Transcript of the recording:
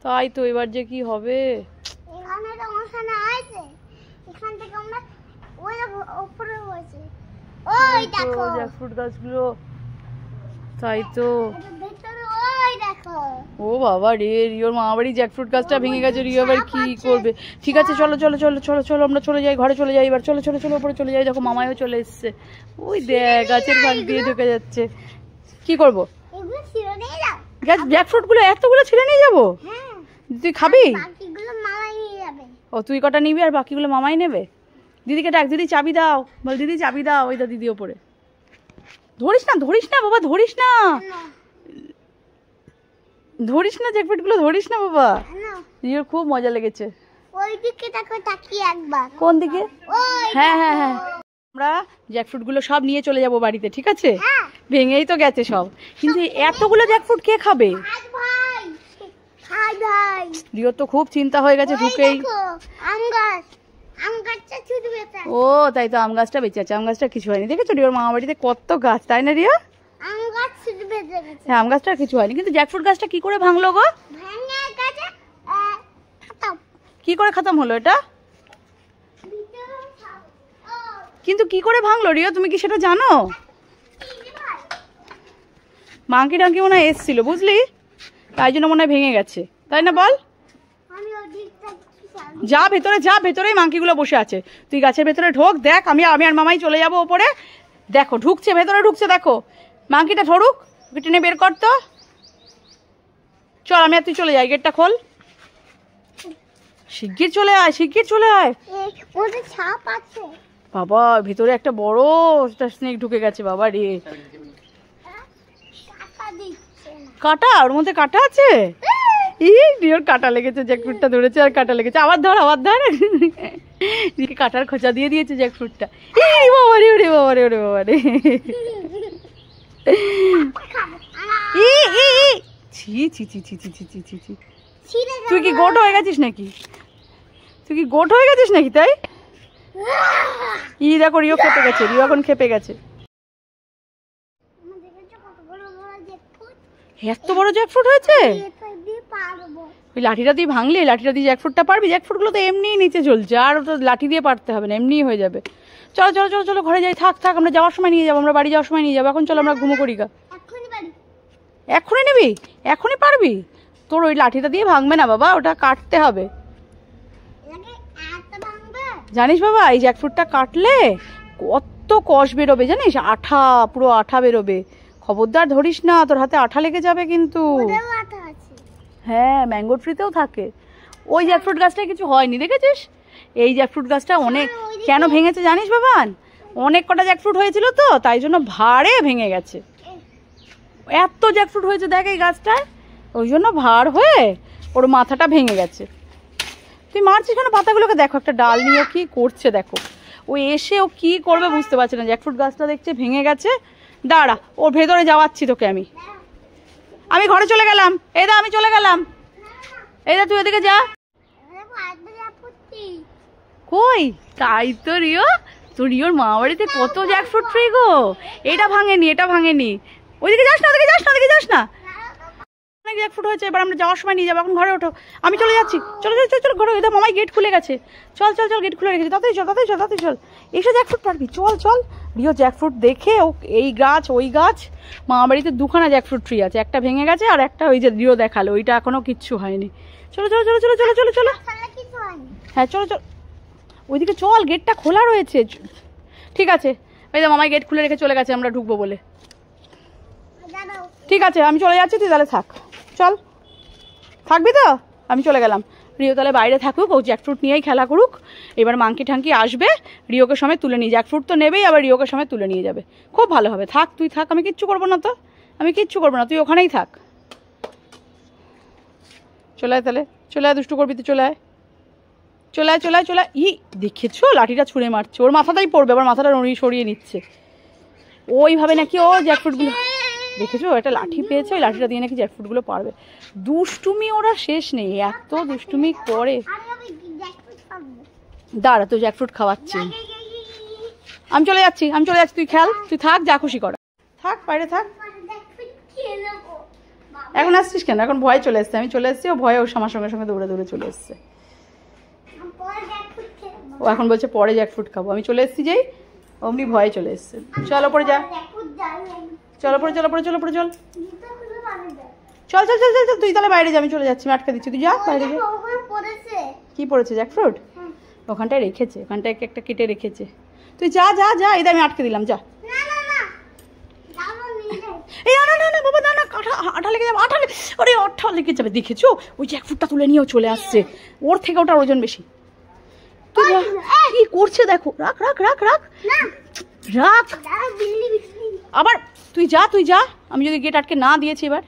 তাই তো, এবার যে কি হবে। জ্যাকফ্রুট গাছগুলো, তাই তো। ও বাবা রে, রিওর মামা বাড়ি জ্যাকফ্রুট গাছটা ভেঙে গেছে, রিও এবার কি করবে। ঠিক আছে চলো চলো চলো চলো চলো, আমরা চলে যাই, ঘরে চলে যাই এবার। চলো চলো চলো, উপরে চলে যাই, দেখো মামাইও চলে এসছে। ওই দেখ গাছের ফাঁক দিয়ে ঢুকে যাচ্ছে। কি করবো, জ্যাকফ্রুট গুলো এতগুলো ছিঁড়ে নিয়ে যাবো? তুই খাবি? ও তুই কটা নিবি আর বাকিগুলো মামাই নেবে। দিদিকে ডাক, দিদি চাবি দাও, বল দিদি চাবি দাও। ওই দা দিদি ওপরে। ধরিস না ধরিস না বাবা, ধরিস না ধরিস না, জ্যাকফ্রুট গুলো ধরিস না বাবা। রিওর খুব মজা লেগেছে। কোন দিকে? হ্যাঁ হ্যাঁ হ্যাঁ, আমরা জ্যাকফ্রুট গুলো সব নিয়ে চলে যাবো বাড়িতে, ঠিক আছে? ভেঙেই তো গেছে সব, কিন্তু এতগুলো জ্যাকফ্রুট কে খাবে? রিওর তো খুব চিন্তা হয়ে গেছে ঢুকেই। ও তাই তো, আম গাছটা বেঁচে আছে, আম গাছটা কিছু হয়নি। দেখেছো রিওর মামা বাড়িতে কত গাছ, তাই না রিও? হ্যাঁ, আম গাছটা কিছু হয়নি, কিন্তু জ্যাকফ্রুট গাছটা কি করে ভাঙলো গো? কি করে খতম হলো এটা? কিন্তু কি করে ভাঙলো রিও, তুমি কি সেটা জানো? মাংকি টাঙ্কি মনে হয় এসছিল, বুঝলি, তাই জন্য মনে হয় ভেঙে গেছে, তাই না বল? যা ভেতরে, যা ভেতরেই মাংকিগুলো বসে আছে, তুই গাছের ভেতরে ঢোক, দেখ। আমি আর মামাই চলে যাবো ওপরে। দেখো ঢুকছে, ভেতরে ঢুকছে, দেখো। মাংকিটা ধরুক, ওকে টেনে বের কর তো। চল আমি আর তুই চলে যাই, গেটটা খোল। শিগগির চলে আয়, শিগগির চলে আয়। বাবা ভেতরে একটা বড় স্নেক ঢুকে গেছে বাবা রে। কাটা, ওর মধ্যে কাটা আছে। রিওর কাটা লেগেছে, জ্যাকফ্রুটটা ধরেছে আর কাটা লেগেছে। আবার ধর, আবার ধর। কাটার খোঁচা দিয়ে দিয়েছে জ্যাকফ্রুটটা। বাবা রে, ওরে বাবা রে, ওরে বাবা রে। ছি ছি ছি ছি ছি ছি ছি ছি ছি। তুই কি গোট হয়ে গেছিস নাকি? তুই কি গোট হয়ে গেছিস নাকি? তাই দেখো রিও খেপে গেছে, রিও এখন খেপে গেছে। এত বড় জ্যাকফ্রুট হয়েছে। ওই লাঠিটা দিয়ে ভাঙলে, লাঠিটা দিয়ে জ্যাকফ্রুটটা পারবি? জ্যাকফ্রুটগুলো তো এমনিই নিচে ঝুলছে, আর তো লাঠি দিয়ে পারতে হবে না, এমনিই হয়ে যাবে। চলো চলো চলো চলো, ঘরে যাই। থাক থাক, আমরা যাওয়ার সময় নিয়ে যাবো, আমরা বাড়ি যাওয়ার সময় নিয়ে যাবো। এখন চলো আমরা ঘুমো করি গা। এখনই নিবি? এখনই পারবি? তোর ওই লাঠিটা দিয়ে ভাঙবে না বাবা, ওটা কাটতে হবে, জানিস বাবা। এই জ্যাকফ্রুটটা কাটলে কত কষ বেরোবে জানিস, আঠা, পুরো আঠা বেরোবে। খবরদার ধরিস না, তোর হাতে আঠা লেগে যাবে কিন্তু। হ্যাঁ, ম্যাঙ্গো ট্রিতেও থাকে। ওই জ্যাকফ্রুট গাছটা কিছু হয়নি, দেখেছিস? এই জ্যাকফ্রুট গাছটা অনেক কেন ভেঙেছে জানিস বাবান? অনেক কটা জ্যাকফ্রুট হয়েছিল তো, তাই জন্য ভারে ভেঙে গেছে। এত জ্যাকফ্রুট হয়েছে দেখ এই গাছটায়, ওই জন্য ভার হয়ে ওর মাথাটা ভেঙে গেছে। তুই মারছিস কেন পাতাগুলোকে? দেখো একটা ডাল নিয়ে কি করছে, দেখো। ও এসে ও কি করবে বুঝতে পারছে না। জ্যাকফ্রুট গাছটা দেখছে ভেঙে গেছে। দাঁড়া, ওর ভেতরে যাওয়াচ্ছি তোকে আমি। আমি ঘরে চলে গেলাম। এই দা, আমি চলে গেলাম। এই দা, তুই ওদিকে যা। কই? তাই তো রিও, তো রিওর মা বাড়িতে কত জ্যাকফ্রুট ট্রি গো। এটা ভাঙেনি, এটা ভাঙেনি। ওইদিকে যাস না, ওদিকে যাস না, ওদিকে যাস না। অনেক জ্যাকফ্রুট হয়েছে, এবার আমরা যাওয়ার সময় নিয়ে যাবো। এখন ঘরে ওঠো, আমি চলে যাচ্ছি। চলো চলো চলো চলো, ঘরে। এটা মামাই গেট খুলে গেছে। চল চল চল, গেট খুলে রেখেছে। তাড়াতাড়ি চল, তাড়াতাড়ি চল, তাড়াতাড়ি চল। এসে জ্যাকফ্রুট পারবি, চল চল। রিও জ্যাকফ্রুট দেখে ও এই গাছ ওই গাছ, মামা বাড়িতে দুখানা জ্যাকফ্রুট ট্রি আছে, একটা ভেঙে গেছে আর একটা ওই যে রিও দেখালো, ওইটা এখনো কিচ্ছু হয়নি। চলো চলো চলো চলো চলো চলো চলো। হ্যাঁ চলো চলো, ওইদিকে চল, গেটটা খোলা রয়েছে। ঠিক আছে, এই যে মামাই গেট খুলে রেখে চলে গেছে আমরা ঢুকবো বলে। ঠিক আছে, আমি চলে যাচ্ছি, তুই তাহলে থাক। চল, থাকবি তো? আমি চলে গেলাম। রিও তাহলে বাইরে থাকুক, ও জ্যাকফ্রুট নিয়েই খেলা করুক। এবার মাংকি ঠাঙ্কি আসবে, রিওকে সময় তুলে নিয়ে, জ্যাকফ্রুট তো নেবেই, আবার রিওকে সময় তুলে নিয়ে যাবে। খুব ভালো হবে। থাক, তুই থাক, আমি কিচ্ছু করবো না তো, আমি কিচ্ছু করবো না, তুই ওখানেই থাক। চলে আয় তাহলে, চলে আয়, দুষ্টু করবি তো, চলে আয়, চলে আয়, চলে আয়, চলে আয়। দেখেছো লাঠিটা ছুঁড়ে মারছে, ওর মাথাটাই পড়বে, আবার মাথাটা সরিয়ে নিচ্ছে ওইভাবে নাকি ও জ্যাকফ্রুটগুলো। দেখেছো, একটা লাঠি পেয়েছে, ওই লাঠিটা দিয়ে নাকি জ্যাকফ্রুটগুলো পারবে। দুষ্টুমি ওরা শেষ নেই, এত দুষ্টুমি করে। দাঁড়া, তো জ্যাকফ্রুট খাওয়াচ্ছি। আমি চলে যাচ্ছি, আমি চলে যাচ্ছি, তুই খেল, তুই থাক, যা খুশি কর, থাক, বাইরে থাক। এখন আসছিস কেন? এখন ভয় চলে এসছে, আমি চলে এসছি, ও ভয়ে ওর আমার সঙ্গে সঙ্গে দৌড়ে দৌড়ে চলে এসছে। ও এখন বলছে পরে জ্যাকফ্রুট খাবো। আমি চলে এসছি যেই অমনি ভয়ে চলে এসছে। চলো পরে যা, চলো পরে, চলো পরে, চলো পরে, চল চল চল চল চল চল। তুই তাহলে বাইরে যা, আমি চলে যাচ্ছি, আমি আটকে দিচ্ছি, তুই যা বাইরে যা। কি পড়েছে? জ্যাকফ্রুট ওখানটায় রেখেছে, ওখানটায় একটা কেটে রেখেছে। তুই যা যা যা, এই আমি আটকে দিলাম, যা। এই না না না বাবা, না না, আঠা লেগে যাবে, আঠা লেগে যাবে। দেখেছো ওই জ্যাকফ্রুটটা তুলে নিয়েও চলে আসছে, ওর থেকে ওটার ওজন বেশি। তুই যা, কি করছে দেখো। রাখ রাখ রাখ রাখ রাখ, আবার তুই যা, তুই যা। আমি যদি গেট আটকে না দিয়েছি এবার